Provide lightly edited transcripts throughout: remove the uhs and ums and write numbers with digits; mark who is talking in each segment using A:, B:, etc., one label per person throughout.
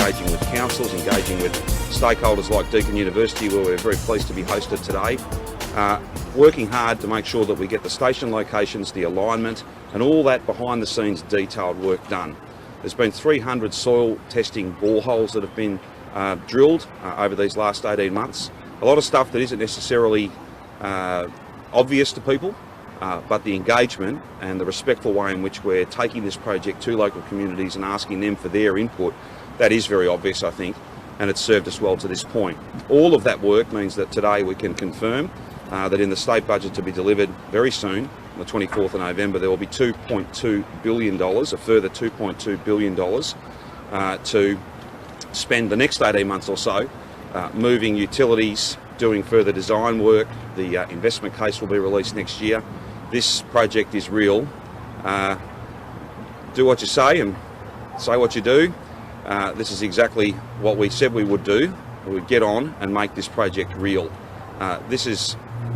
A: engaging with councils, engaging with stakeholders like Deakin University, where we're very pleased to be hosted today. Working hard to make sure that we get the station locations, the alignment, and all that behind the scenes detailed work done. There's been 300 soil testing boreholes that have been drilled over these last 18 months. A lot of stuff that isn't necessarily obvious to people, but the engagement and the respectful way in which we're taking this project to local communities and asking them for their input, that is very obvious, I think, and it's served us well to this point. All of that work means that today we can confirm that in the state budget to be delivered very soon, on the 24th of November, there will be $2.2 billion, a further $2.2 billion to spend the next 18 months or so, moving utilities, doing further design work. The investment case will be released next year. This project is real. Do what you say and say what you do. This is exactly what we said we would do. We would get on and make this project real.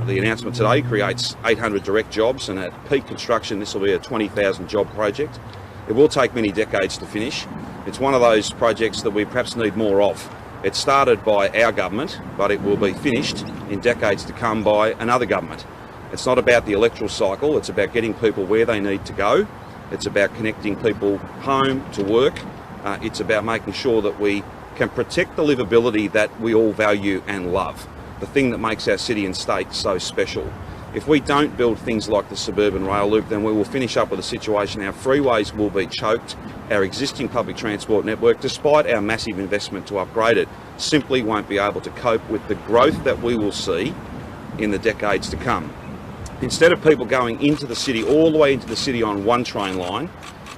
A: The announcement today creates 800 direct jobs, and at peak construction this will be a 20,000 job project. It will take many decades to finish. It's one of those projects that we perhaps need more of. It started by our government, but it will be finished in decades to come by another government. It's not about the electoral cycle, it's about getting people where they need to go. It's about connecting people home to work. It's about making sure that we can protect the livability that we all value and love, the thing that makes our city and state so special. If we don't build things like the suburban rail loop, then we will finish up with a situation our freeways will be choked, our existing public transport network, despite our massive investment to upgrade it, simply won't be able to cope with the growth that we will see in the decades to come. Instead of people going into the city, all the way into the city on one train line,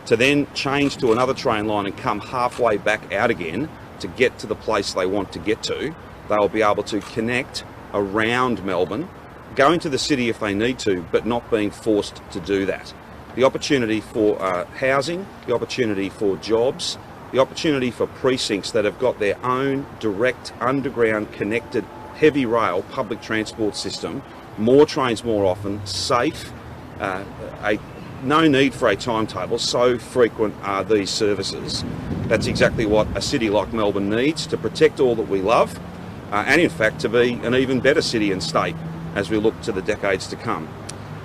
A: to then change to another train line and come halfway back out again to get to the place they want to get to, they'll be able to connect around Melbourne, going to the city if they need to, but not being forced to do that. The opportunity for housing, the opportunity for jobs, the opportunity for precincts that have got their own direct underground connected heavy rail public transport system, more trains more often, safe, no need for a timetable, so frequent are these services. That's exactly what a city like Melbourne needs to protect all that we love, and in fact to be an even better city and state as we look to the decades to come.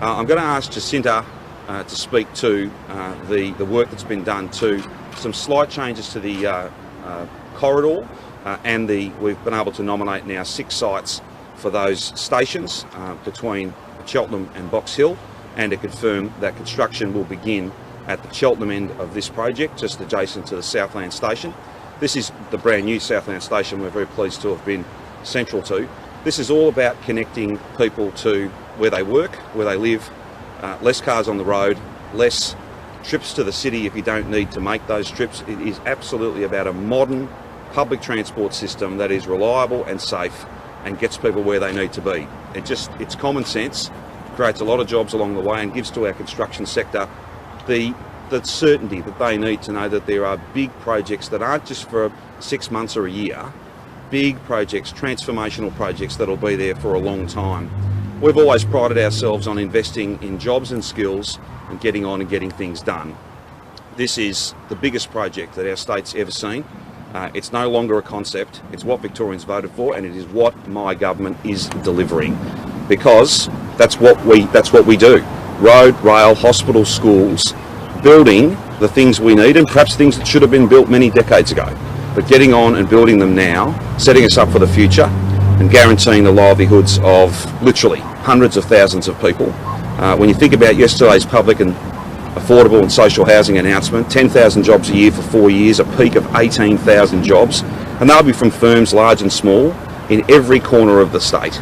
A: I'm going to ask Jacinta to speak to the work that's been done to some slight changes to the corridor, and we've been able to nominate now 6 sites for those stations between Cheltenham and Box Hill, and to confirm that construction will begin at the Cheltenham end of this project, just adjacent to the Southland station. This is the brand new Southland station we're very pleased to have been central to. This is all about connecting people to where they work, where they live, less cars on the road, less trips to the city if you don't need to make those trips. It is absolutely about a modern public transport system that is reliable and safe and gets people where they need to be. It's common sense, creates a lot of jobs along the way, and gives to our construction sector the certainty that they need to know that there are big projects that aren't just for 6 months or a year, big projects, transformational projects that'll be there for a long time. We've always prided ourselves on investing in jobs and skills and getting on and getting things done. This is the biggest project that our state's ever seen. It's no longer a concept, it's what Victorians voted for, and it is what my government is delivering, because that's what we do. Road, rail, hospital, schools, building the things we need, and perhaps things that should have been built many decades ago, but getting on and building them now, setting us up for the future and guaranteeing the livelihoods of literally hundreds of thousands of people. When you think about yesterday's public and affordable and social housing announcement, 10,000 jobs a year for 4 years, a peak of 18,000 jobs, and they'll be from firms large and small in every corner of the state.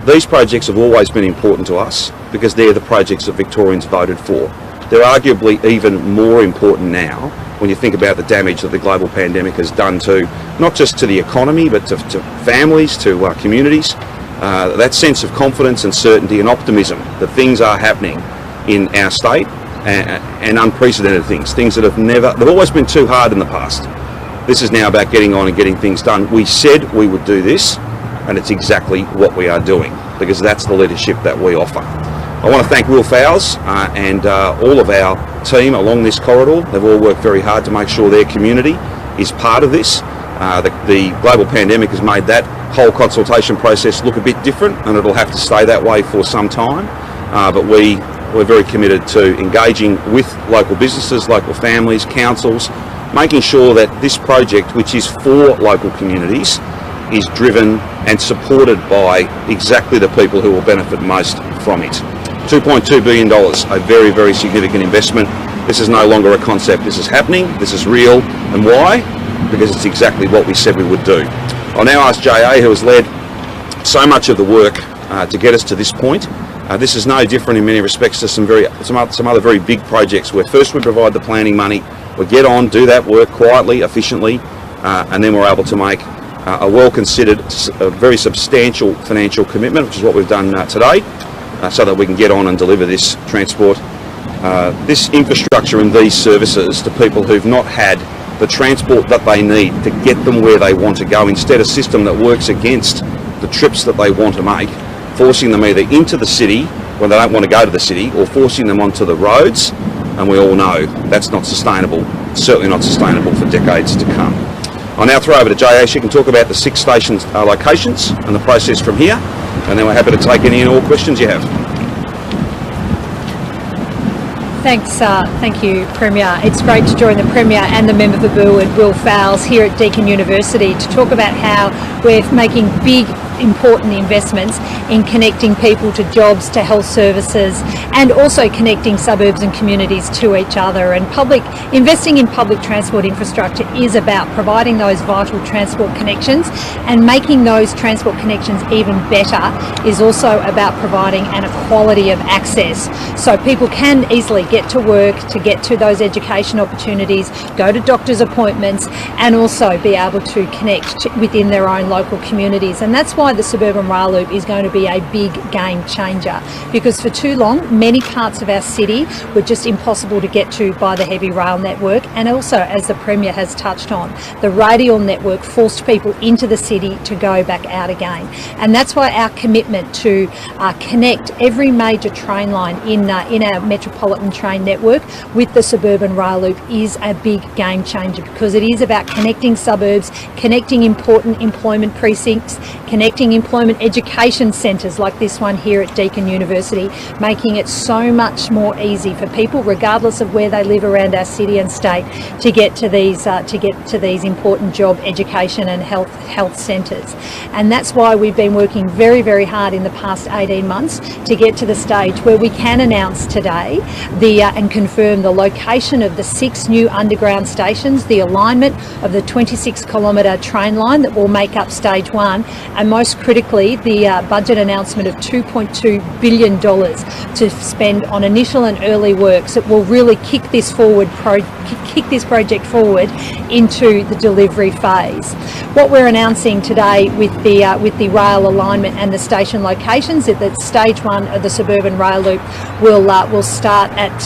A: These projects have always been important to us because they're the projects that Victorians voted for. They're arguably even more important now when you think about the damage that the global pandemic has done to, not just to the economy, but to families, to communities. That sense of confidence and certainty and optimism that things are happening in our state, and unprecedented things that they've always been too hard in the past. This is now about getting on and getting things done. We said we would do this, and it's exactly what we are doing, because that's the leadership that we offer. I want to thank Will Fowles and all of our team along this corridor. They've all worked very hard to make sure their community is part of this. The global pandemic has made that whole consultation process look a bit different, and it'll have to stay that way for some time. But we're very committed to engaging with local businesses, local families, councils, making sure that this project, which is for local communities, is driven and supported by exactly the people who will benefit most from it. $2.2 billion, a very, very significant investment. This is no longer a concept, this is happening, this is real. And why? Because it's exactly what we said we would do. I'll now ask JA, who has led so much of the work to get us to this point. This is no different in many respects to some other very big projects where first we provide the planning money, we get on, do that work quietly, efficiently, and then we're able to make a well-considered, a very substantial financial commitment, which is what we've done today, so that we can get on and deliver this transport, this infrastructure and these services to people who've not had the transport that they need to get them where they want to go. Instead, a system that works against the trips that they want to make, forcing them either into the city when they don't want to go to the city, or forcing them onto the roads, and we all know that's not sustainable, certainly not sustainable for decades to come. I'll now throw over to JA. She can talk about the 6 stations locations and the process from here, and then we're happy to take any and all questions you have.
B: Thanks, thank you, Premier. It's great to join the Premier and the Member for Burwood, Will Fowles, here at Deakin University to talk about how we're making big, important investments in connecting people to jobs, to health services, and also connecting suburbs and communities to each other. And investing in public transport infrastructure is about providing those vital transport connections, and making those transport connections even better is also about providing an equality of access, so people can easily get to work, to get to those education opportunities, go to doctor's appointments, and also be able to connect within their own local communities. And that's why the suburban rail loop is going to be a big game changer, because for too long many parts of our city were just impossible to get to by the heavy rail network, and also, as the Premier has touched on, the radial network forced people into the city to go back out again. And that's why our commitment to connect every major train line in our metropolitan train network with the suburban rail loop is a big game changer, because it is about connecting suburbs, connecting important employment precincts, connecting employment education centres like this one here at Deakin University, making it so much more easy for people, regardless of where they live around our city and state, to get to these important job, education and health centres. And that's why we've been working very, very hard in the past 18 months to get to the stage where we can announce today and confirm the location of the 6 new underground stations, the alignment of the 26-kilometre train line that will make up stage 1, and most critically the budget announcement of $2.2 billion to spend on initial and early works that will really kick this project forward into the delivery phase. What we're announcing today with the rail alignment and the station locations is that stage 1 of the suburban rail loop will start at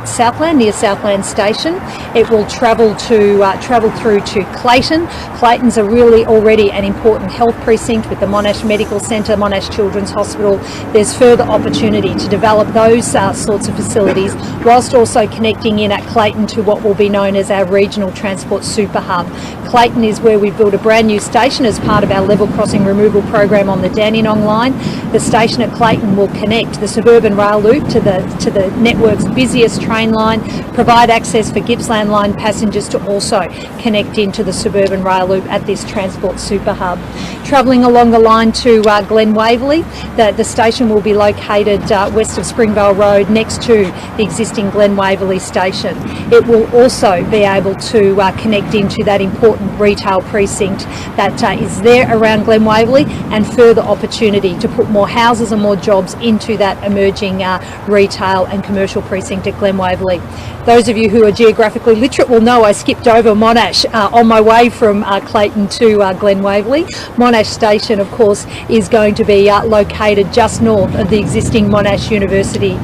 B: Southland, near Southland Station. It will travel through to Clayton. Clayton's already an important health precinct with the Monash Medical Centre, Monash Children's Hospital. There's further opportunity to develop those sorts of facilities, whilst also connecting in at Clayton to what will be known as our regional transport super hub. Clayton is where we built a brand new station as part of our level crossing removal program on the Dandenong line. The station at Clayton will connect the suburban rail loop to the network's busiest train line, provide access for Gippsland line passengers to also connect into the suburban rail loop at this transport super hub. Travelling along the line to Glen Waverley, the station will be located west of Springvale Road, next to the existing Glen Waverley station. It will also be able to connect into that important retail precinct that is there around Glen Waverley, and further opportunity to put more houses and more jobs into that emerging retail and commercial precinct at Glen Waverley. Those of you who are geographically literate will know I skipped over Monash on my way from Clayton to Glen Waverley. Monash Monash Station, of course, is going to be located just north of the existing Monash University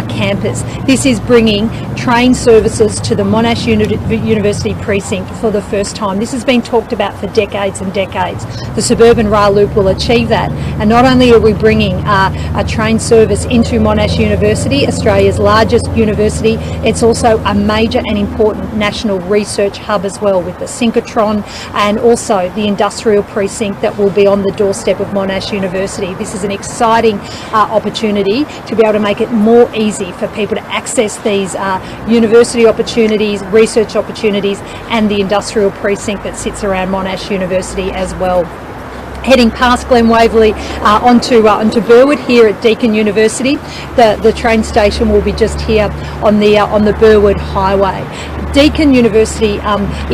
B: campus. This is bringing train services to the Monash University precinct for the first time. This has been talked about for decades and decades. The suburban rail loop will achieve that, and not only are we bringing a train service into Monash University, Australia's largest university, it's also a major and important national research hub as well, with the synchrotron and also the industrial precinct that will be on the doorstep of Monash University. This is an exciting opportunity to be able to make it more easy for people to access these university opportunities, research opportunities, and the industrial precinct that sits around Monash University as well. Heading past Glen Waverley onto Burwood here at Deakin University. The train station will be just here on the Burwood Highway. Deakin University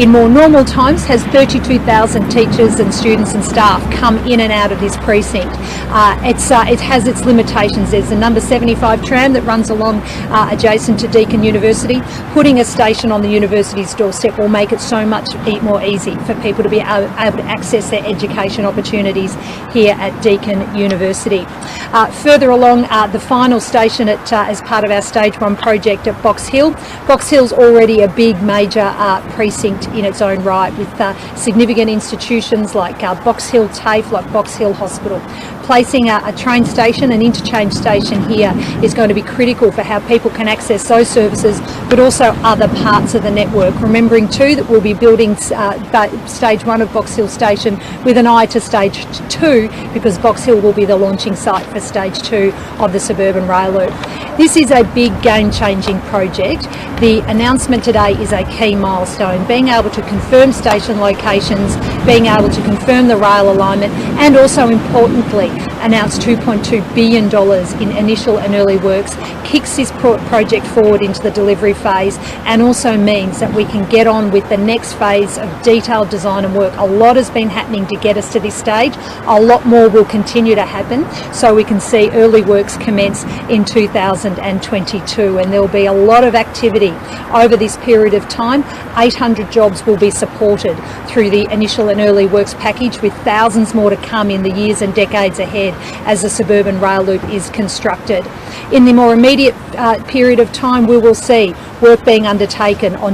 B: in more normal times has 32,000 teachers and students and staff come in and out of this precinct. It has its limitations. There's the number 75 tram that runs along adjacent to Deakin University. Putting a station on the university's doorstep will make it so much more easy for people to be able to access their education opportunities here at Deakin University. Further along, the final station as part of our Stage 1 project at Box Hill. Box Hill's already a big major precinct in its own right, with significant institutions like Box Hill TAFE, like Box Hill Hospital. Placing a train station, an interchange station here, is going to be critical for how people can access those services, but also other parts of the network. Remembering too that we'll be building Stage 1 of Box Hill Station with an eye to Stage 2, because Box Hill will be the launching site for Stage 2 of the suburban rail loop. This is a big game-changing project. The announcement today is a key milestone, being able to confirm station locations, being able to confirm the rail alignment, and also importantly announce $2.2 billion in initial and early works, kicks this project forward into the delivery phase, and also means that we can get on with the next phase of detailed design and work. A lot has been happening to get us to this stage. A lot more will continue to happen, so we can see early works commence in 2022, and there will be a lot of activity over this period of time. 800 jobs will be supported through the initial and early works package, with thousands more to come in the years and decades ahead as the suburban rail loop is constructed. In the more immediate period of time, we will see work being undertaken on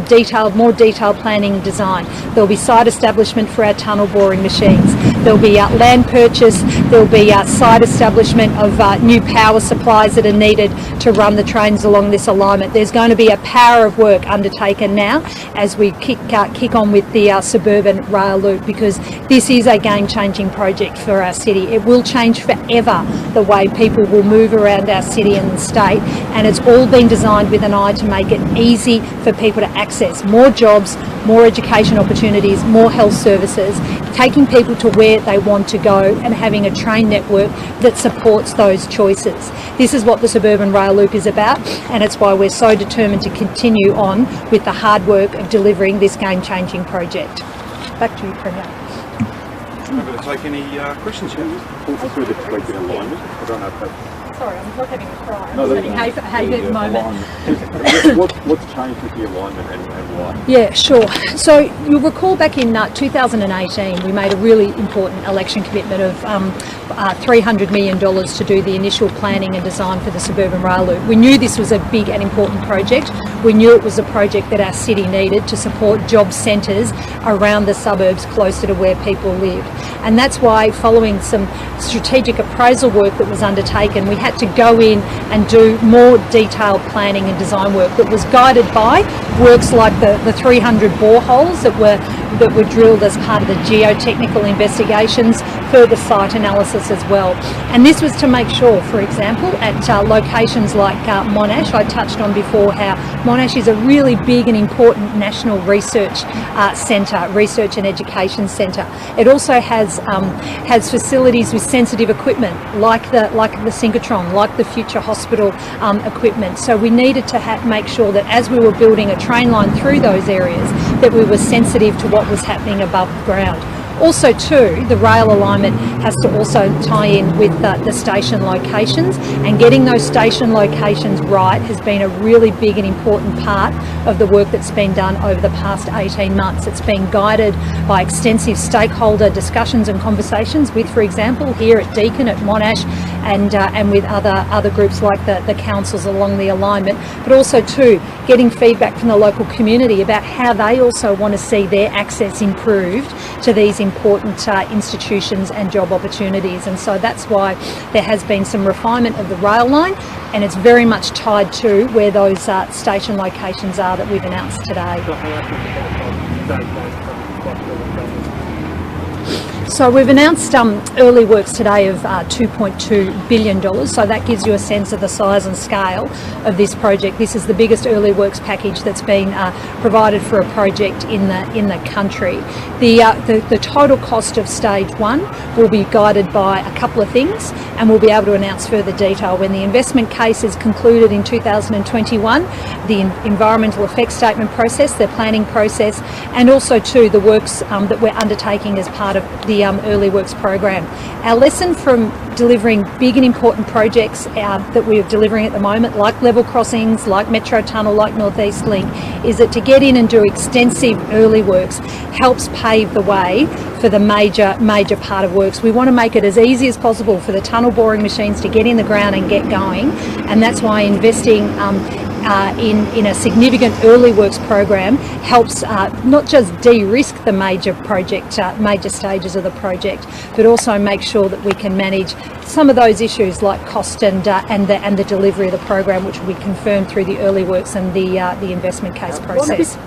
B: more detailed planning and design. There will be site establishment for our tunnel boring machines. There will be land purchase. There will be site establishment of new power supplies that are needed to run the trains along this alignment. There's going to be a power of work undertaken now as we kick on with the suburban rail loop, because this is a game-changing project for our city. It will change forever the way people will move around our city and the state, and it's all been designed with an eye to make it easy for people to access more jobs, more education opportunities, more health services, taking people to where they want to go, and having a train network that supports those choices. This is what the suburban rail loop is about, and it's why we're so determined to continue on with the hard work of delivering this game-changing project. Back to you, Premier.
A: I'm going to take any questions here.
C: Also through the tweak in alignment. I don't know if that...
B: Sorry, I'm not having a cry.
C: No,
B: I'm having hay at the moment.
C: What's changed with the alignment and why?
B: Yeah, sure. So you'll recall back in 2018, we made a really important election commitment of $300 million to do the initial planning and design for the suburban rail loop. We knew this was a big and important project. We knew it was a project that our city needed to support job centres around the suburbs closer to where people lived. And that's why, following some strategic appraisal work that was undertaken, we had to go in and do more detailed planning and design work that was guided by works like the 300 boreholes that were drilled as part of the geotechnical investigations, further site analysis as well. And this was to make sure, for example, at locations like Monash, I touched on before how Monash is a really big and important national research centre, research and education centre. It also has facilities with sensitive equipment like the synchrotron, like the future hospital equipment. So we needed to make sure that as we were building a train line through those areas, that we were sensitive to what was happening above ground. Also too, the rail alignment has to also tie in with the station locations, and getting those station locations right has been a really big and important part of the work that's been done over the past 18 months. It's been guided by extensive stakeholder discussions and conversations with, for example, here at Deakin, at Monash, and with other groups like the councils along the alignment, but also too getting feedback from the local community about how they also want to see their access improved to these important institutions and job opportunities. And so that's why there has been some refinement of the rail line, and it's very much tied to where those station locations are that we've announced today. So we've announced early works today of $2.2 billion, so that gives you a sense of the size and scale of this project. This is the biggest early works package that's been provided for a project in the country. The total cost of stage 1 will be guided by a couple of things, and we'll be able to announce further detail when the investment case is concluded in 2021, the environmental effects statement process, the planning process, and also too the works that we're undertaking as part of the early works program. Our lesson from delivering big and important projects that we're delivering at the moment, like level crossings, like Metro Tunnel, like North East Link, is that to get in and do extensive early works helps pave the way for the major part of works. We want to make it as easy as possible for the tunnel boring machines to get in the ground and get going, and that's why investing in a significant early works program helps not just de-risk the major stages of the project, but also make sure that we can manage some of those issues like cost and the delivery of the program, which will be confirmed through the early works and the investment case process.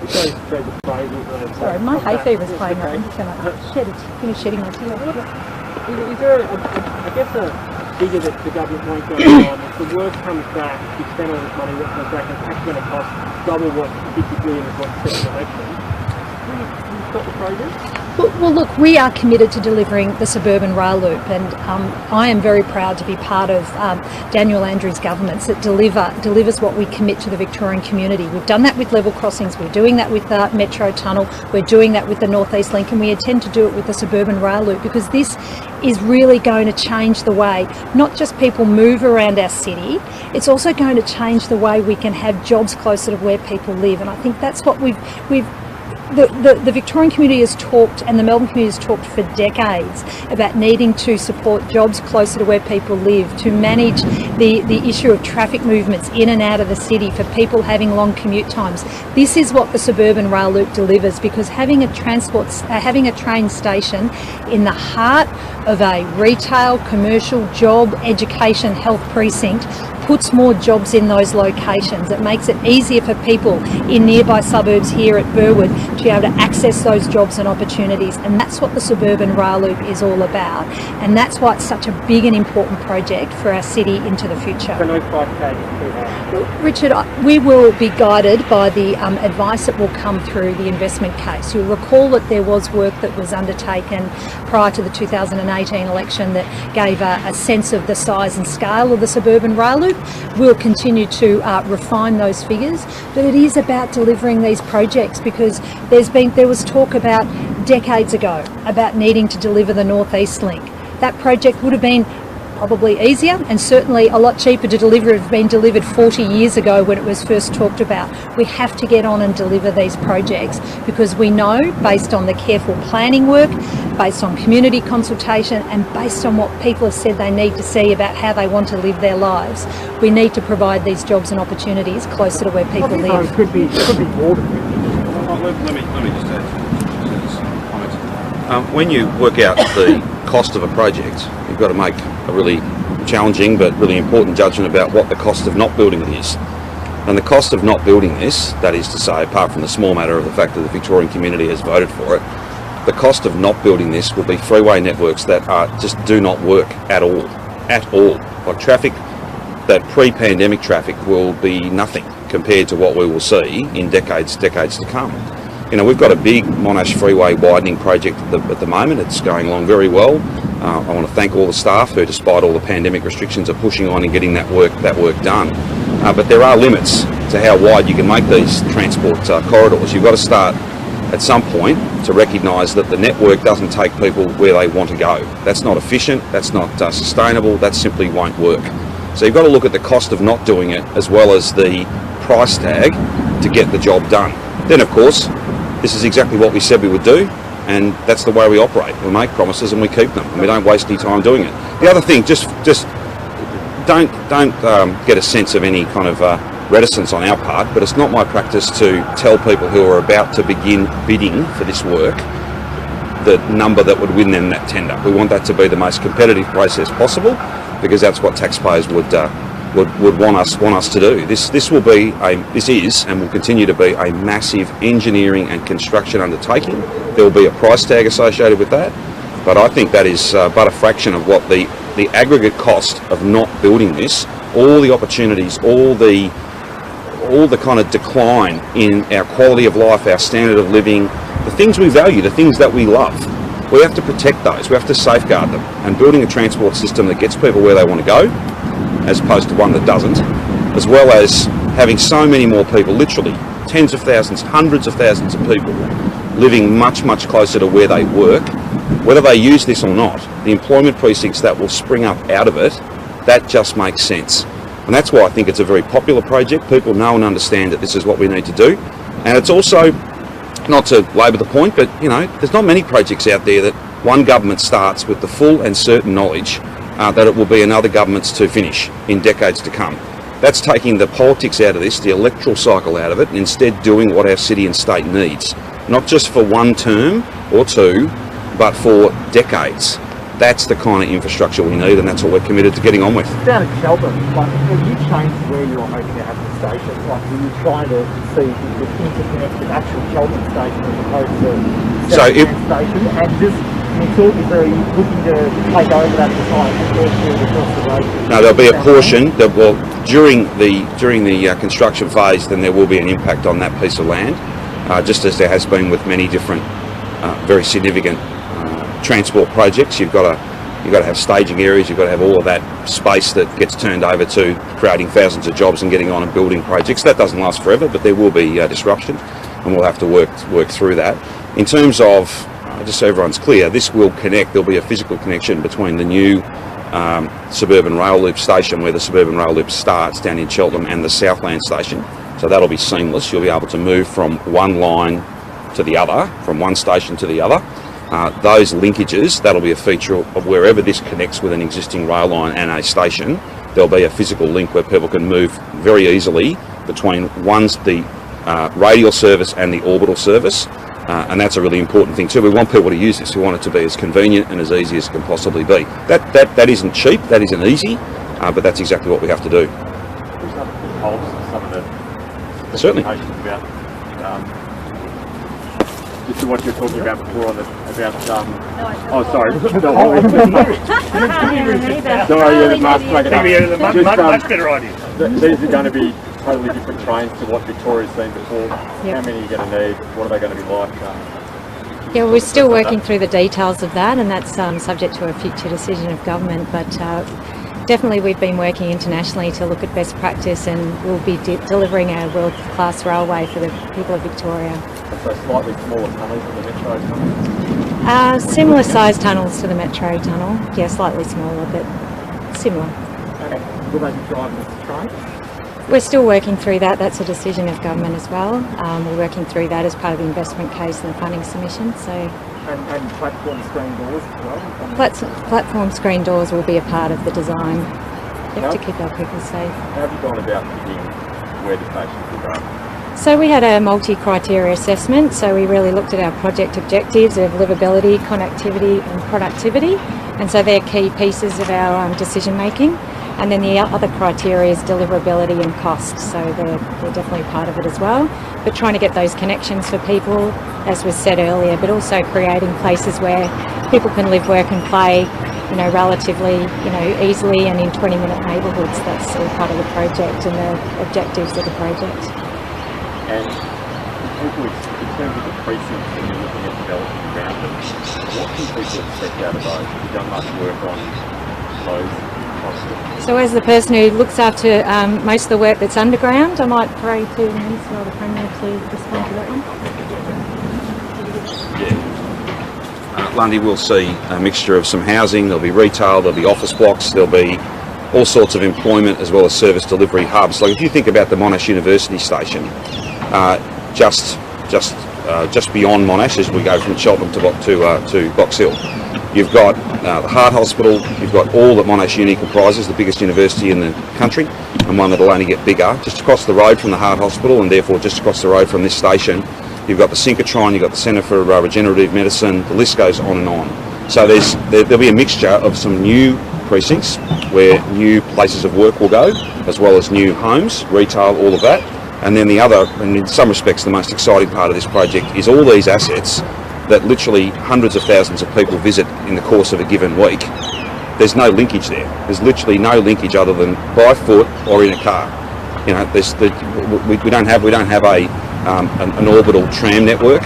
B: Sorry, my hay fever is playing up. I'm just going to finish shedding my tears.
D: Is there, I guess, a figure that the government won't go on? If the work comes back, you spend all this money, what comes back, it's actually going to cost double what 50 billion is what's set in the election. Will you stop the project?
B: Well, look, we are committed to delivering the suburban rail loop, and I am very proud to be part of Daniel Andrews' governments that delivers what we commit to the Victorian community. We've done that with level crossings, we're doing that with Metro Tunnel, we're doing that with the North East Link, and we intend to do it with the suburban rail loop, because this is really going to change the way not just people move around our city, it's also going to change the way we can have jobs closer to where people live. And I think that's what the Victorian community has talked, and the Melbourne community has talked for decades about needing to support jobs closer to where people live, to manage the issue of traffic movements in and out of the city for people having long commute times. This is what the suburban rail loop delivers, because having a train station in the heart of a retail, commercial, job, education, health precinct puts more jobs in those locations. It makes it easier for people in nearby suburbs here at Burwood to be able to access those jobs and opportunities, and that's what the suburban rail loop is all about, and that's why it's such a big and important project for our city into the future.
D: So no 5K.
B: Richard, we will be guided by the advice that will come through the investment case. You'll recall that there was work that was undertaken prior to the 2018 election that gave a sense of the size and scale of the suburban rail loop. We'll continue to refine those figures, but it is about delivering these projects, because there was talk about decades ago about needing to deliver the North East Link. That project would have been probably easier and certainly a lot cheaper to deliver. It had been delivered 40 years ago when it was first talked about. We have to get on and deliver these projects, because we know, based on the careful planning work, based on community consultation, and based on what people have said they need to see about how they want to live their lives, we need to provide these jobs and opportunities closer to where people live.
D: It could be more than 50.
A: Let me just add comments. When you work out the cost of a project, you've got to make a really challenging but really important judgment about what the cost of not building it is. And the cost of not building this, that is to say, apart from the small matter of the fact that the Victorian community has voted for it, the cost of not building this will be freeway networks that just do not work at all. Like traffic, that pre-pandemic traffic will be nothing compared to what we will see in decades to come. You know, we've got a big Monash Freeway widening project at the moment. It's going along very well. I want to thank all the staff who, despite all the pandemic restrictions, are pushing on and getting that work done. But there are limits to how wide you can make these transport corridors. You've got to start at some point to recognise that the network doesn't take people where they want to go. That's not efficient, that's not sustainable, that simply won't work. So you've got to look at the cost of not doing it as well as the price tag to get the job done. Then of course, this is exactly what we said we would do, and that's the way we operate. We make promises and we keep them, and we don't waste any time doing it. The other thing, just don't get a sense of any kind of reticence on our part, but it's not my practice to tell people who are about to begin bidding for this work the number that would win them that tender. We want that to be the most competitive process possible, because that's what taxpayers would want us to do. This is and will continue to be a massive engineering and construction undertaking. There will be a price tag associated with that, but I think that is but a fraction of what the aggregate cost of not building this, all the opportunities, all the kind of decline in our quality of life, our standard of living, the things we value, the things that we love. We have to protect those, we have to safeguard them, and building a transport system that gets people where they want to go, as opposed to one that doesn't, as well as having so many more people, literally tens of thousands, hundreds of thousands of people living much, much closer to where they work, whether they use this or not, the employment precincts that will spring up out of it, that just makes sense. And that's why I think it's a very popular project. People know and understand that this is what we need to do. And it's also, not to labour the point, but there's not many projects out there that one government starts with the full and certain knowledge that it will be another government's to finish in decades to come. That's taking the politics out of this, the electoral cycle out of it, and instead doing what our city and state needs. Not just for one term or two, but for decades. That's the kind of infrastructure we need, and that's what we're committed to getting on with.
E: Down at Cheltenham, have you changed where you're hoping to have the station? Were you trying to see if you could interconnect with actual Cheltenham station as opposed to station? And just talk me through, are you looking to take over that design across the road?
A: No, there'll be a portion that will, during the construction phase, then there will be an impact on that piece of land, just as there has been with many different very significant transport projects. You've got to have staging areas, you've got to have all of that space that gets turned over to creating thousands of jobs and getting on and building projects. That doesn't last forever, but there will be disruption, and we'll have to work through that. In terms of, just so everyone's clear, this will connect, there'll be a physical connection between the new suburban rail loop station where the suburban rail loop starts down in Cheltenham and the Southland station. So that'll be seamless. You'll be able to move from one line to the other, from one station to the other. Those linkages, that'll be a feature of wherever this connects with an existing rail line and a station. There'll be a physical link where people can move very easily between the radial service and the orbital service, and that's a really important thing too. We want people to use this. We want it to be as convenient and as easy as it can possibly be. That isn't cheap, that isn't easy, but that's exactly what we have to do.
C: Some of the
A: Certainly.
C: About just to what you were talking about before on oh sorry.
D: Much better idea.
C: These are going to be totally different trains to what Victoria's seen before. Yep. How many are you going to need? What are they going to be like?
B: Yeah, we're still working through the details of that, and that's subject to a future decision of government, but definitely we've been working internationally to look at best practice, and we'll be delivering a world-class railway for the people of Victoria.
C: So slightly smaller tunnels than the Metro tunnel?
B: Similar sized tunnels to the Metro tunnel. Yeah, slightly smaller, but similar.
E: Okay. Will they be driving this train?
B: We're still working through that. That's a decision of government as well. We're working through that as part of the investment case and the funding submission. So.
E: And platform screen doors as well?
B: Platform screen doors will be a part of the design to keep our people safe.
C: How have you gone about picking where the stations will go?
B: So we had a multi-criteria assessment, so we really looked at our project objectives of livability, connectivity and productivity, and so they're key pieces of our decision making. And then the other criteria is deliverability and cost, so they're definitely part of it as well. But trying to get those connections for people, as was said earlier, but also creating places where people can live, work and play, relatively, easily and in 20-minute neighbourhoods. That's all part of the project and the objectives of the project.
C: And people, in terms of the precincts when you're looking at development around them, what can people expect out of those? Have you done much work on those?
B: So as the person who looks after most of the work that's underground, I might throw to Minister or the Premier to respond to that one.
A: Lundy will see a mixture of some housing, there'll be retail, there'll be office blocks, there'll be all sorts of employment as well as service delivery hubs. Like if you think about the Monash University station, just beyond Monash as we go from Cheltenham to Box Hill, you've got the Heart Hospital, you've got all that Monash Uni comprises, the biggest university in the country, and one that'll only get bigger. Just across the road from the Heart Hospital, and therefore just across the road from this station, you've got the synchrotron, you've got the Centre for Regenerative Medicine, the list goes on and on. So there'll be a mixture of some new precincts where new places of work will go, as well as new homes, retail, all of that. And then the other, and in some respects the most exciting part of this project, is all these assets that literally hundreds of thousands of people visit in the course of a given week. There's no linkage there. There's literally no linkage other than by foot or in a car. You know, we don't have an orbital tram network.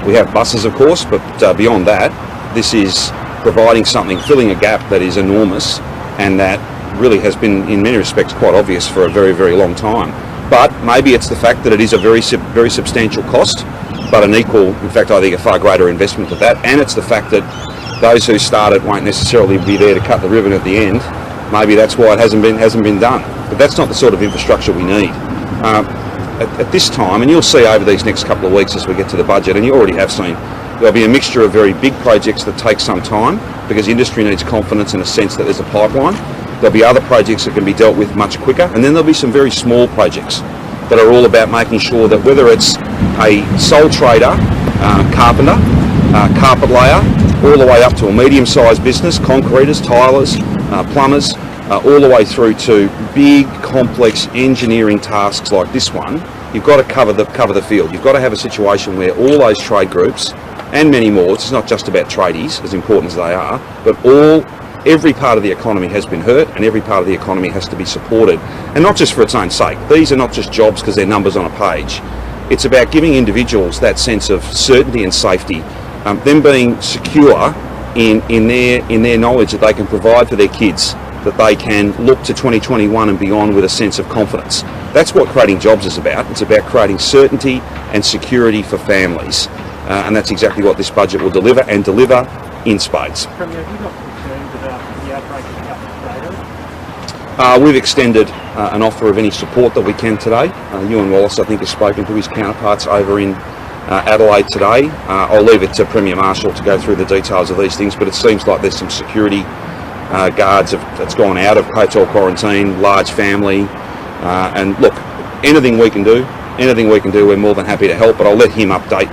A: We have buses, of course, but beyond that, this is providing something, filling a gap that is enormous and that really has been, in many respects, quite obvious for a very, very long time. But maybe it's the fact that it is a very substantial cost, but an equal, in fact, I think a far greater investment of that. And it's the fact that those who start it won't necessarily be there to cut the ribbon at the end. Maybe that's why it hasn't been done. But that's not the sort of infrastructure we need. At this time, and you'll see over these next couple of weeks as we get to the budget, and you already have seen, there'll be a mixture of very big projects that take some time because industry needs confidence and a sense that there's a pipeline. There'll be other projects that can be dealt with much quicker, and then there'll be some very small projects that are all about making sure that whether it's a sole trader, carpenter, carpet layer, all the way up to a medium-sized business, concreters, tilers, plumbers, all the way through to big, complex engineering tasks like this one, you've got to cover the field. You've got to have a situation where all those trade groups, and many more, it's not just about tradies, as important as they are, but every part of the economy has been hurt and every part of the economy has to be supported. And not just for its own sake. These are not just jobs because they're numbers on a page. It's about giving individuals that sense of certainty and safety, them being secure in their knowledge that they can provide for their kids, that they can look to 2021 and beyond with a sense of confidence. That's what creating jobs is about. It's about creating certainty and security for families. And that's exactly what this budget will deliver, and deliver in spades.
D: Premier, have you got concerns about the outbreak of capital?
A: We've extended an offer of any support that we can today. Ewan Wallace, I think, has spoken to his counterparts over in Adelaide today. I'll leave it to Premier Marshall to go through the details of these things, but it seems like there's some security guards that's gone out of hotel quarantine, large family, and look, anything we can do, we're more than happy to help, but I'll let him update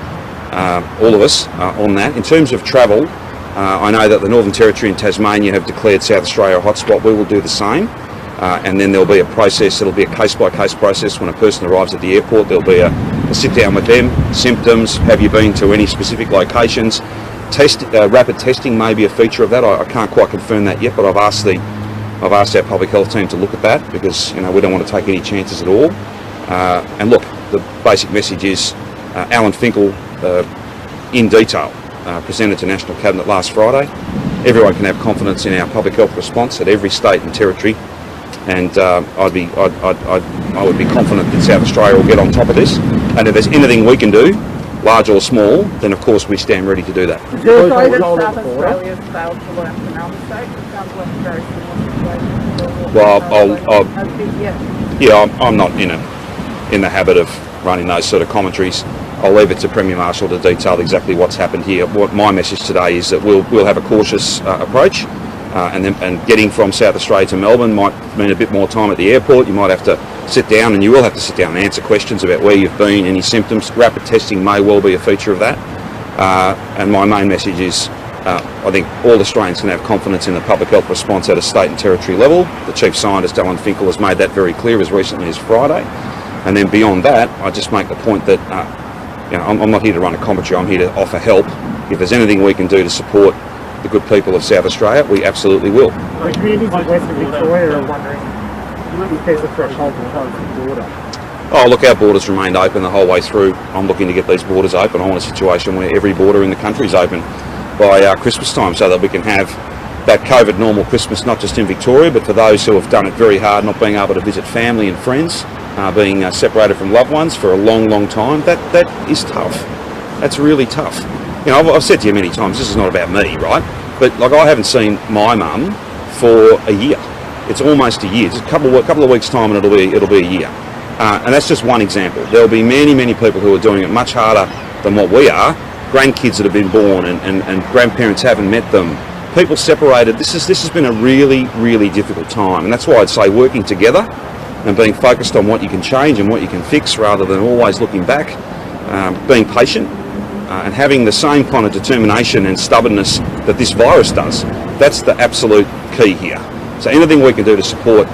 A: all of us on that. In terms of travel, I know that the Northern Territory and Tasmania have declared South Australia a hotspot. We will do the same, and then there'll be a process. It'll be a case-by-case process. When a person arrives at the airport, there'll be a sit-down with them, symptoms, have you been to any specific locations. Rapid testing may be a feature of that. I can't quite confirm that yet, but I've asked our public health team to look at that because we don't want to take any chances at all. And look, the basic message is Alan Finkel, in detail, presented to National Cabinet last Friday. Everyone can have confidence in our public health response at every state and territory, and I would be confident that South Australia will get on top of this. And if there's anything we can do, large or small, then of course we stand ready to do that.
F: Is there a say that South Australia's failed to learn from our mistakes? It sounds like a very similar situation.
A: Well, I'm not in the habit of running those sort of commentaries. I'll leave it to Premier Marshall to detail exactly what's happened here. What my message today is that we'll have a cautious approach, and getting from South Australia to Melbourne might mean a bit more time at the airport. You might have to sit down, and you will have to sit down and answer questions about where you've been, any symptoms. Rapid testing may well be a feature of that. And my main message is I think all Australians can have confidence in the public health response at a state and territory level. The Chief Scientist, Alan Finkel, has made that very clear as recently as Friday. And then beyond that, I just make the point that I'm not here to run a commentary, I'm here to offer help. If there's anything we can do to support the good people of South Australia, we absolutely will.
E: The communities of Western Victoria are wondering if there's a threshold to close the border.
A: Oh, look, our borders remained open the whole way through. I'm looking to get these borders open. I want a situation where every border in the country is open by Christmas time, so that we can have that COVID normal Christmas, not just in Victoria, but for those who have done it very hard, not being able to visit family and friends, being separated from loved ones for a long, long time. That is tough. That's really tough. you know, I've said to you many times, this is not about me, right? But like, I haven't seen my mum for a year. It's almost a year. Just a couple of weeks' time, and it'll be a year. And that's just one example. There'll be many, many people who are doing it much harder than what we are. Grandkids that have been born and grandparents haven't met them. People separated. This has been a really, really difficult time, and that's why I'd say working together and being focused on what you can change and what you can fix, rather than always looking back. Being patient and having the same kind of determination and stubbornness that this virus does. That's the absolute key here. So anything we can do to support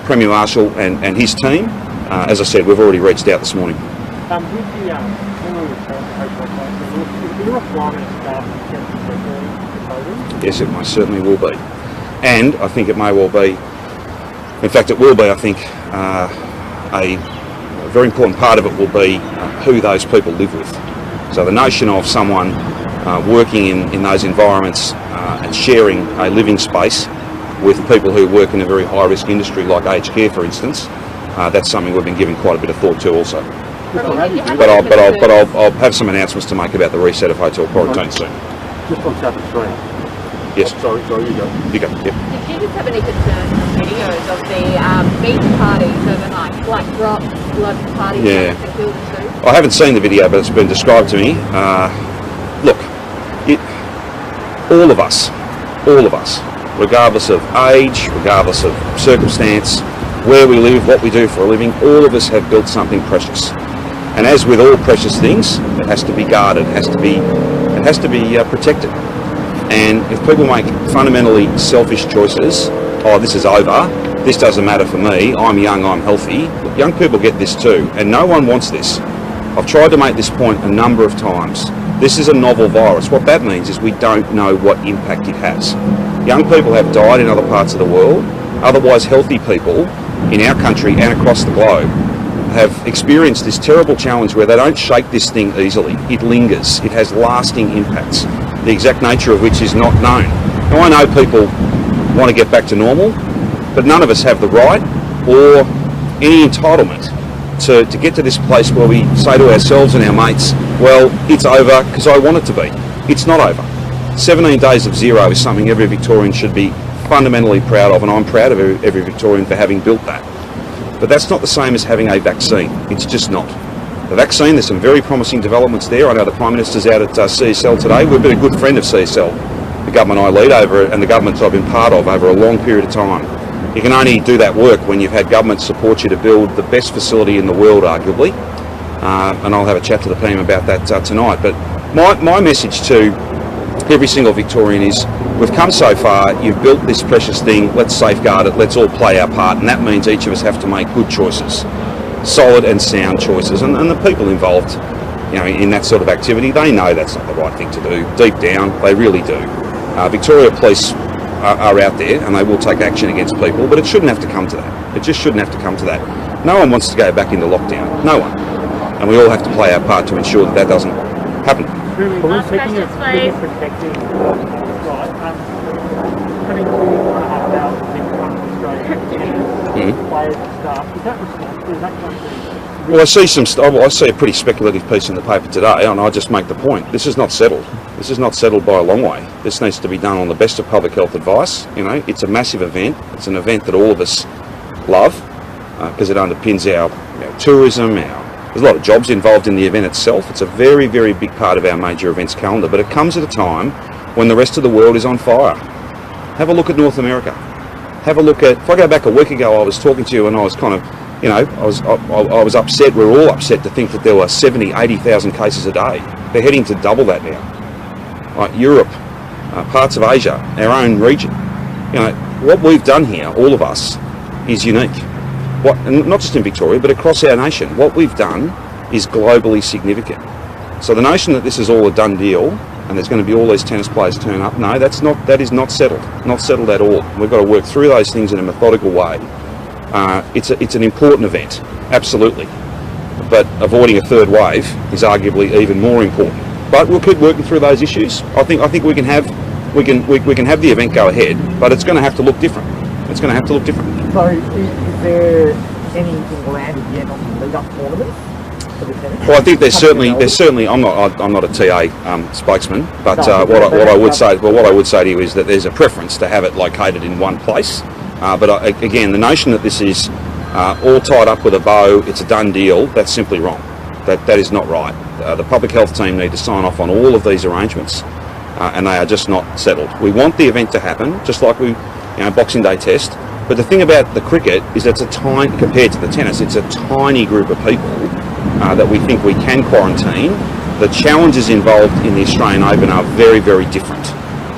A: Premier Marshall and his team, as I said, we've already reached out this morning.
D: With the when we return to hotels, is there a requirement of staff in terms of security?
A: Yes, it most certainly will be. And I think it may well be, in fact it will be, I think, a very important part of it will be who those people live with. So the notion of someone working in those environments and sharing a living space with people who work in a very high-risk industry like aged care, for instance, that's something we've been giving quite a bit of thought to also. But I'll have some announcements to make about the reset of hotel quarantine soon.
C: Just on South Australia.
A: Yes.
C: Sorry, you go.
A: You go. Yep.
G: Did you just have any concerns from videos of the beach parties overnight, like blood parties?
A: Yeah.
G: That killed two?
A: I haven't seen the video, but it's been described to me. Look, all of us, regardless of age, regardless of circumstance, where we live, what we do for a living, all of us have built something precious. And as with all precious things, it has to be guarded, it has to be protected. And if people make fundamentally selfish choices, oh, this is over, this doesn't matter for me, I'm young, I'm healthy, young people get this too, and no one wants this. I've tried to make this point a number of times. This is a novel virus. What that means is we don't know what impact it has. Young people have died in other parts of the world. Otherwise healthy people in our country and across the globe have experienced this terrible challenge where they don't shake this thing easily. It lingers. It has lasting impacts, the exact nature of which is not known. Now, I know people want to get back to normal, but none of us have the right or any entitlement to get to this place where we say to ourselves and our mates, well, it's over because I want it to be. It's not over. 17 days of zero is something every Victorian should be fundamentally proud of, and I'm proud of every Victorian for having built that. But that's not the same as having a vaccine. It's just not. The vaccine, there's some very promising developments there. I know the Prime Minister's out at CSL today. We've been a good friend of CSL, the government I lead over, and the governments I've been part of over a long period of time. You can only do that work when you've had government support you to build the best facility in the world, arguably. And I'll have a chat to the team about that tonight. But my message to every single Victorian is, we've come so far, you've built this precious thing, let's safeguard it, let's all play our part, and that means each of us have to make good choices, solid and sound choices, and the people involved, you know, in that sort of activity, they know that's not the right thing to do. Deep down, they really do. Victoria Police are out there, and they will take action against people, but it shouldn't have to come to that. It just shouldn't have to come to that. No one wants to go back into lockdown, no one. And we all have to play our part to ensure that that doesn't happen.
D: We're taking a bigger perspective, right? Having 2,500 people come to Australia, players and staff, is that responsible? Is that going to...
A: Well, I see a pretty speculative piece in the paper today, and I just make the point. This is not settled. This is not settled by a long way. This needs to be done on the best of public health advice. You know, it's a massive event. It's an event that all of us love because it underpins our tourism, there's a lot of jobs involved in the event itself. It's a very, very big part of our major events calendar, but it comes at a time when the rest of the world is on fire. Have a look at North America. Have a look at, if I go back a week ago, I was talking to you and I was kind of, I was upset, we're all upset to think that there were 70, 80,000 cases a day. They're heading to double that now. Like Europe, parts of Asia, our own region. What we've done here, all of us, is unique. And not just in Victoria, but across our nation. What we've done is globally significant. So the notion that this is all a done deal and there's going to be all these tennis players turn up, no, that is not settled. Not settled at all. We've got to work through those things in a methodical way. It's an important event, absolutely. But avoiding a third wave is arguably even more important. But we'll keep working through those issues. I think we can have the event go ahead, but it's going to have to look different. It's going to have to look different.
E: So is there anything landed yet on the lead-up tournament? for the tennis?
A: Well, I think there's certainly. I'm not a TA spokesman, but what I would say to you is that there's a preference to have it located in one place. But again, the notion that this is all tied up with a bow, it's a done deal. That's simply wrong. That is not right. The public health team need to sign off on all of these arrangements, and they are just not settled. We want the event to happen, just like Boxing Day test. But the thing about the cricket is it's compared to the tennis, it's a tiny group of people that we think we can quarantine. The challenges involved in the Australian Open are very, very different,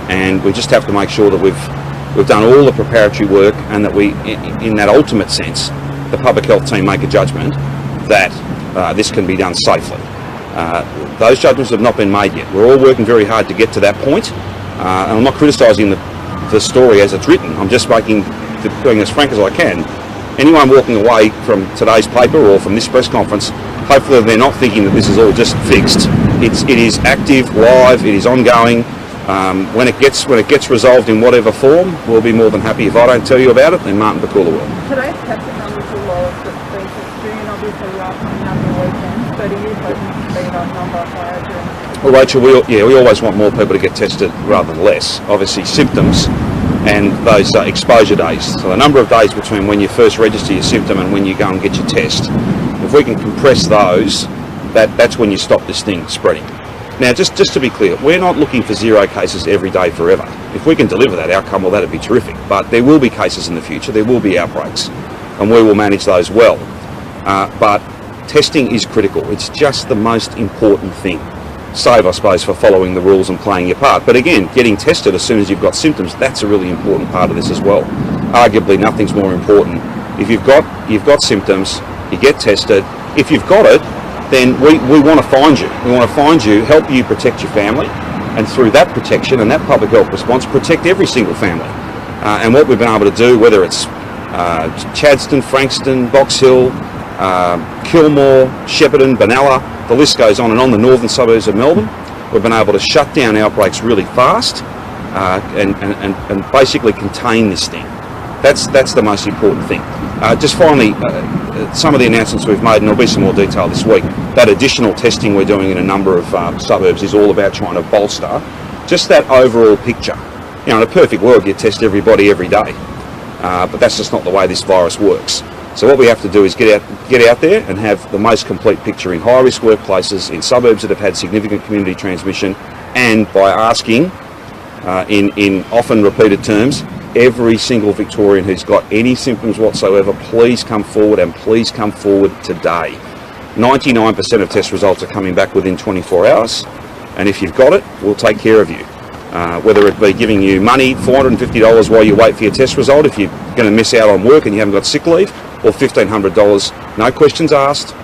A: and we just have to make sure that we've done all the preparatory work, and that we, in that ultimate sense, the public health team make a judgment that this can be done safely. Those judgments have not been made yet. We're all working very hard to get to that point, and I'm not criticising the story as it's written. I'm just being as frank as I can. Anyone walking away from today's paper or from this press conference, hopefully they're not thinking that this is all just fixed. It is active, live, it is ongoing. When it gets resolved in whatever form, we'll be more than happy. If I don't tell you about it, then Martin Bakula will.
F: Today's testing numbers are lowest it's been since June. Obviously, we are coming up the weekends, but are you hoping to see that number higher during?
A: Well, Rachel, we always want more people to get tested rather than less. Obviously, symptoms and those exposure days. So the number of days between when you first register your symptom and when you go and get your test. If we can compress those, that's when you stop this thing spreading. Now, just to be clear, we're not looking for 0 cases every day forever. If we can deliver that outcome, well, that'd be terrific. But there will be cases in the future, there will be outbreaks, and we will manage those well. But testing is critical. It's just the most important thing. Save, I suppose, for following the rules and playing your part. But again, getting tested as soon as you've got symptoms, that's a really important part of this as well. Arguably, nothing's more important. If you've got symptoms, you get tested. If you've got it, then we want to find you. We want to find you, help you protect your family, and through that protection and that public health response, protect every single family. And what we've been able to do, whether it's Chadstone, Frankston, Box Hill, Kilmore, Shepparton, Benalla, the list goes on and on, the northern suburbs of Melbourne, we've been able to shut down outbreaks really fast and basically contain this thing. That's the most important thing. Just finally, some of the announcements we've made, and there'll be some more detail this week, that additional testing we're doing in a number of suburbs is all about trying to bolster just that overall picture. In a perfect world, you test everybody every day, but that's just not the way this virus works. So what we have to do is get out there and have the most complete picture in high-risk workplaces, in suburbs that have had significant community transmission, and by asking, in often repeated terms, every single Victorian who's got any symptoms whatsoever, please come forward, and please come forward today. 99% of test results are coming back within 24 hours, and if you've got it, we'll take care of you. Whether it be giving you money, $450 while you wait for your test result if you're going to miss out on work and you haven't got sick leave, or $1,500, no questions asked,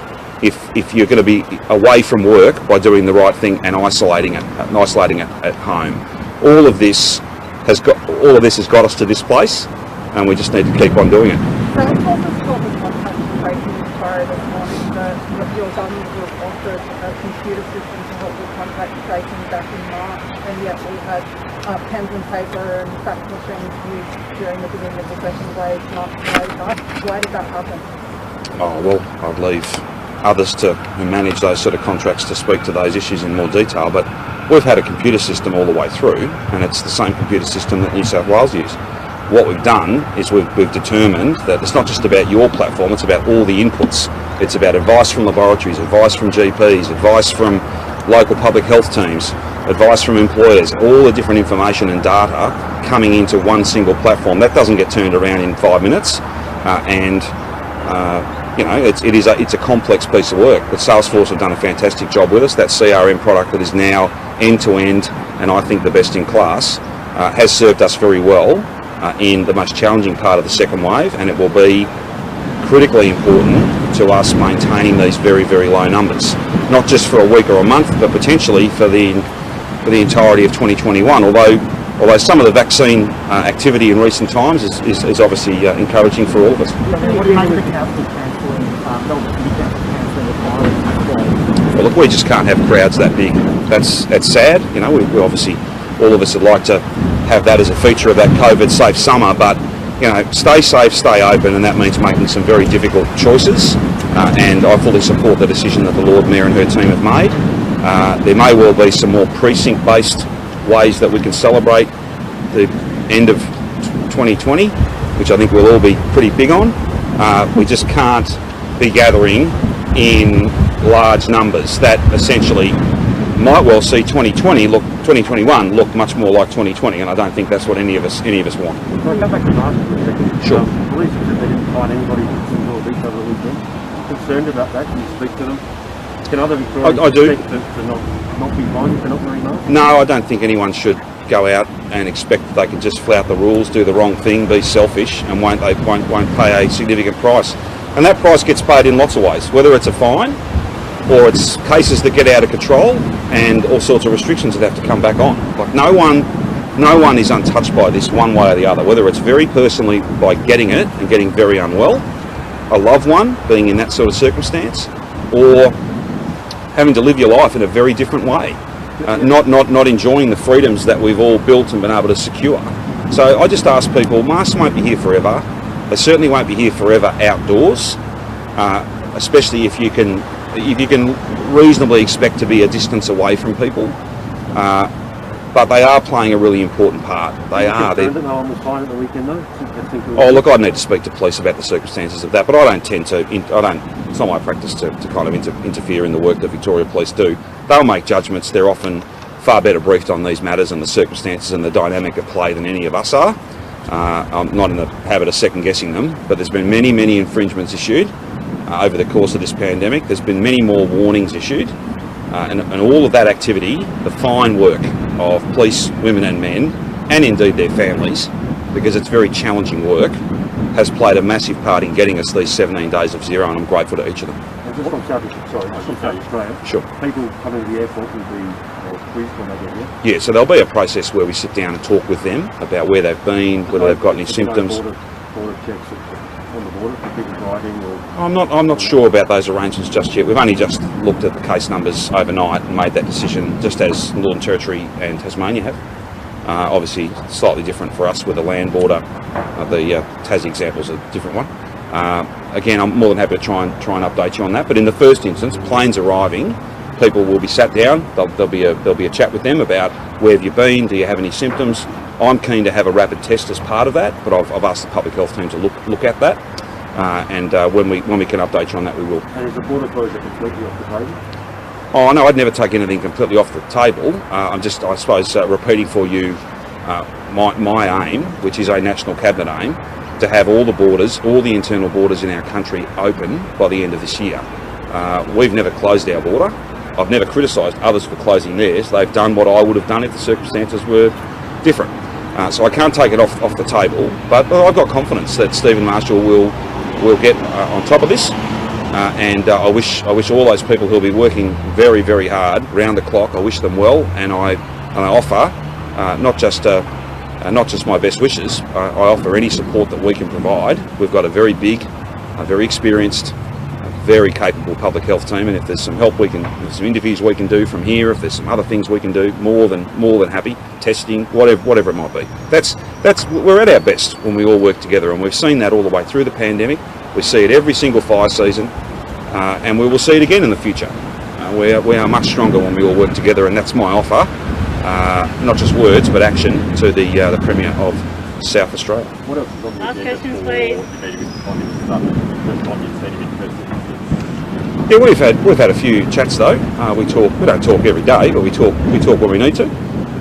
A: if you're going to be away from work by doing the right thing and isolating it at home. All of this has got us to this place, and we just need to keep on doing it.
F: So of course it's called the contact tracing inquiry this morning that your government was offered a computer system to help with contact tracing back in March, and yet we had pens and paper and fax machines used during the beginning of the second wave months later. Why did that happen?
A: Oh, well, I'd leave others who manage those sort of contracts to speak to those issues in more detail, but we've had a computer system all the way through, and it's the same computer system that New South Wales use. What we've done is we've determined that it's not just about your platform, it's about all the inputs. It's about advice from laboratories, advice from GPs, advice from local public health teams, advice from employers, all the different information and data coming into one single platform. That doesn't get turned around in 5 minutes, it's a complex piece of work. But Salesforce have done a fantastic job with us. That CRM product that is now end-to-end, and I think the best in class, has served us very well in the most challenging part of the second wave, and it will be critically important to us maintaining these very, very low numbers, not just for a week or a month, but potentially for the entirety of 2021. Although some of the vaccine activity in recent times is obviously encouraging for all of us.
E: What do you make of the council cancelling, Melbourne City Council cancelling the pilot?
A: Well, look, we just can't have crowds that big. That's sad. We obviously, all of us would like to have that as a feature of that COVID-safe summer, but stay safe, stay open, and that means making some very difficult choices. and I fully support the decision that the Lord Mayor and her team have made. There may well be some more precinct-based ways that we can celebrate the end of 2020, which I think we'll all be pretty big on. We just can't be gathering in large numbers that essentially might well see 2021 look much more like 2020, and I don't think that's what any of us want.
C: Can I go back to Martin for a second?
A: Sure.
C: Police said they didn't find anybody in the detail that we've been concerned about that. Can you speak to them? Can other Victorians
A: I do.
C: expect to not be fined if they're not wearing masks?
A: No, I don't think anyone should go out and expect that they can just flout the rules, do the wrong thing, be selfish, and won't pay a significant price. And that price gets paid in lots of ways, whether it's a fine or it's cases that get out of control and all sorts of restrictions that have to come back on. Like no one is untouched by this one way or the other, whether it's very personally by getting it and getting very unwell, a loved one being in that sort of circumstance, or having to live your life in a very different way, not enjoying the freedoms that we've all built and been able to secure. So I just ask people, masks won't be here forever. They certainly won't be here forever outdoors, especially if you can reasonably expect to be a distance away from people. But they are playing a really important part. They are.
C: That no one was fined at the weekend though?
A: Oh look, I'd need to speak to police about the circumstances of that, but I don't tend to. It's not my practice to kind of interfere in the work that Victoria Police do. They'll make judgments. They're often far better briefed on these matters and the circumstances and the dynamic at play than any of us are. I'm not in the habit of second guessing them, but there's been many infringements issued over the course of this pandemic. There's been many more warnings issued, and all of that activity, the fine work of police, women and men, and indeed their families, because it's very challenging work, has played a massive part in getting us these 17 days of zero, and I'm grateful to each of them.
C: And just from South Australia,
A: Sure.
C: people coming to the airport will be quizzed when they get here?
A: Yeah, so there'll be a process where we sit down and talk with them about where they've been, whether they've got any symptoms.
C: Border checks on the border for people driving, or
A: I'm not sure about those arrangements just yet. We've only just looked at the case numbers overnight and made that decision, just as Northern Territory and Tasmania have. Obviously, slightly different for us with the land border. The Tassie example is a different one. Again, I'm more than happy to try and update you on that. But in the first instance, planes arriving, people will be sat down. There'll be a chat with them about where have you been, do you have any symptoms. I'm keen to have a rapid test as part of that, but I've asked the public health team to look at that, and when we can update you on that, we will.
C: And is the border closure completely off the table?
A: Oh no, I'd never take anything completely off the table. I'm just, I suppose, repeating for you my aim, which is a national cabinet aim, to have all the borders, all the internal borders in our country open by the end of this year. We've never closed our border. I've never criticised others for closing theirs. They've done what I would have done if the circumstances were different. So I can't take it off the table, but I've got confidence that Stephen Marshall will get on top of this, and I wish all those people who'll be working very hard round the clock, I wish them well, and I offer not just my best wishes. I offer any support that we can provide. We've got a very big, very experienced, very capable public health team, and if there's some help if there's some interviews we can do from here, if there's some other things we can do, more than happy. Testing, whatever it might be. We're at our best when we all work together, and we've seen that all the way through the pandemic. We see it every single fire season, and we will see it again in the future. We are much stronger when we all work together, and that's my offer, not just words but action, to the Premier of South Australia.
C: What else is on the
G: Last
C: agenda
G: question,
C: for
G: please.
C: the meeting with the Prime Minister? First time you've seen him in person?
A: Yeah, we've had a few chats though. We don't talk every day, but we talk when we need to.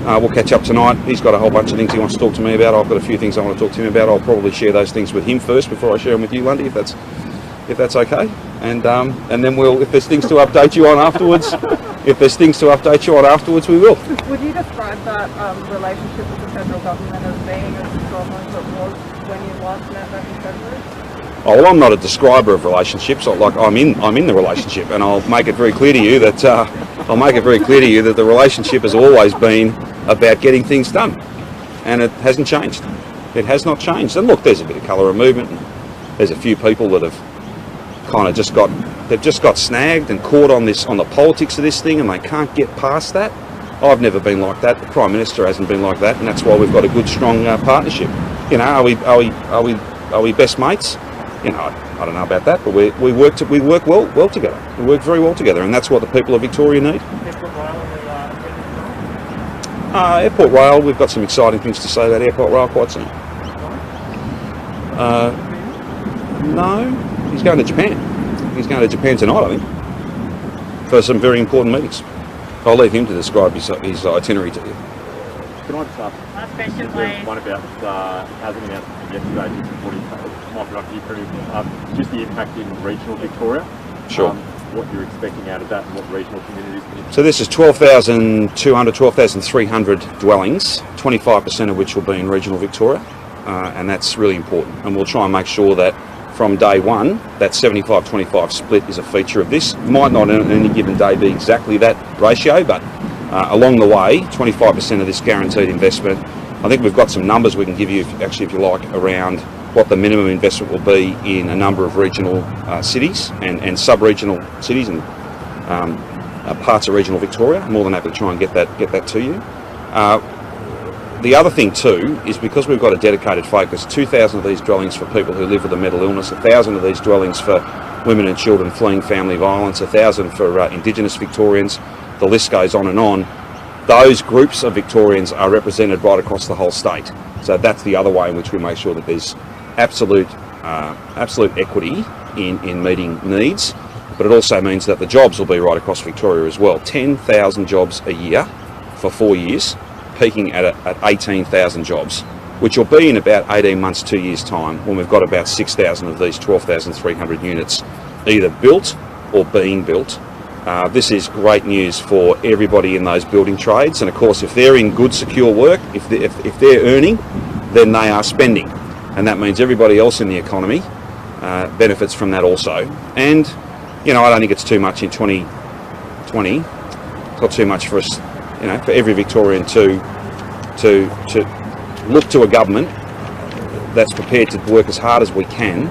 A: We'll catch up tonight. He's got a whole bunch of things he wants to talk to me about. I've got a few things I want to talk to him about. I'll probably share those things with him first before I share them with you, Lundy, if that's okay. And then if there's things to update you on afterwards, we will.
F: Would you describe that relationship with the federal government as being as strong as it was when you last met back in February?
A: Oh, well, I'm not a describer of relationships. I'm in the relationship, and I'll make it very clear to you that the relationship has always been about getting things done, and it hasn't changed. It has not changed. And look, there's a bit of colour of movement, and there's a few people that have kind of just got snagged and caught on the politics of this thing, and they can't get past that. I've never been like that. The Prime Minister hasn't been like that, and that's why we've got a good, strong partnership. You know, are we best mates? I don't know about that, but we work well together. We work very well together, and that's what the people of Victoria need. Airport rail, we've got some exciting things to say about airport rail quite soon. No, he's going to Japan. He's going to Japan tonight, I think, for some very important meetings. I'll leave him to describe his itinerary to you.
C: Can I just ask?
G: Last question,
C: There's
G: please.
C: one about housing announcement from yesterday, just before you might be up to you, just the impact in regional Victoria.
A: Sure.
C: What you're expecting out of that and what regional communities can you...
A: So this is 12,200, 12,300 dwellings, 25% of which will be in regional Victoria, and that's really important. And we'll try and make sure that from day one, that 75-25 split is a feature of this. Might not on any given day be exactly that ratio, but along the way, 25% of this guaranteed investment. I think we've got some numbers we can give you, if you like, around what the minimum investment will be in a number of regional cities and sub-regional cities and parts of regional Victoria. I'm more than happy to try and get that to you. The other thing too is because we've got a dedicated focus, 2,000 of these dwellings for people who live with a mental illness, 1,000 of these dwellings for women and children fleeing family violence, 1,000 for Indigenous Victorians, the list goes on and on. Those groups of Victorians are represented right across the whole state. So that's the other way in which we make sure that there's absolute equity in meeting needs, but it also means that the jobs will be right across Victoria as well. 10,000 jobs a year for 4 years, peaking at 18,000 jobs, which will be in about 18 months, 2 years' time, when we've got about 6,000 of these 12,300 units either built or being built. This is great news for everybody in those building trades, and of course if they're in good secure work, if they're earning, then they are spending, and that means everybody else in the economy benefits from that also. And I don't think it's too much in 2020. It's not too much for us, for every Victorian to look to a government that's prepared to work as hard as we can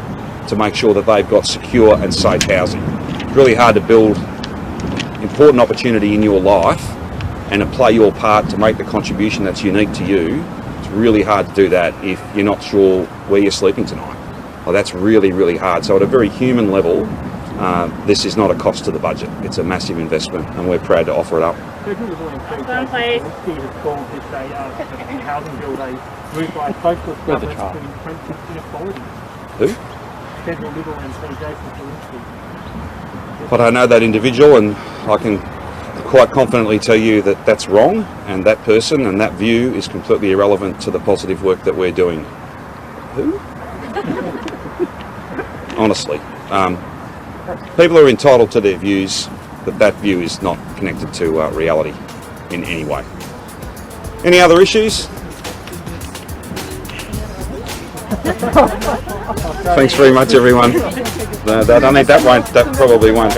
A: to make sure that they've got secure and safe housing. It's really hard to build important opportunity in your life and to play your part to make the contribution that's unique to you. It's really hard to do that if you're not sure where you're sleeping tonight. Well, that's really, really hard. So at a very human level, this is not a cost to the budget. It's a massive investment, and we're proud to offer it up.
D: Last please. Has called this a housing bill a move by a socialist government to entrench inequality.
A: Who?
D: Federal Liberal MP Jason Kalinsky.
A: But I know that individual, and I can quite confidently tell you that that's wrong, and that person and that view is completely irrelevant to the positive work that we're doing. Who? Honestly. People are entitled to their views, but that view is not connected to reality in any way. Any other issues? Thanks very much, everyone. That probably won't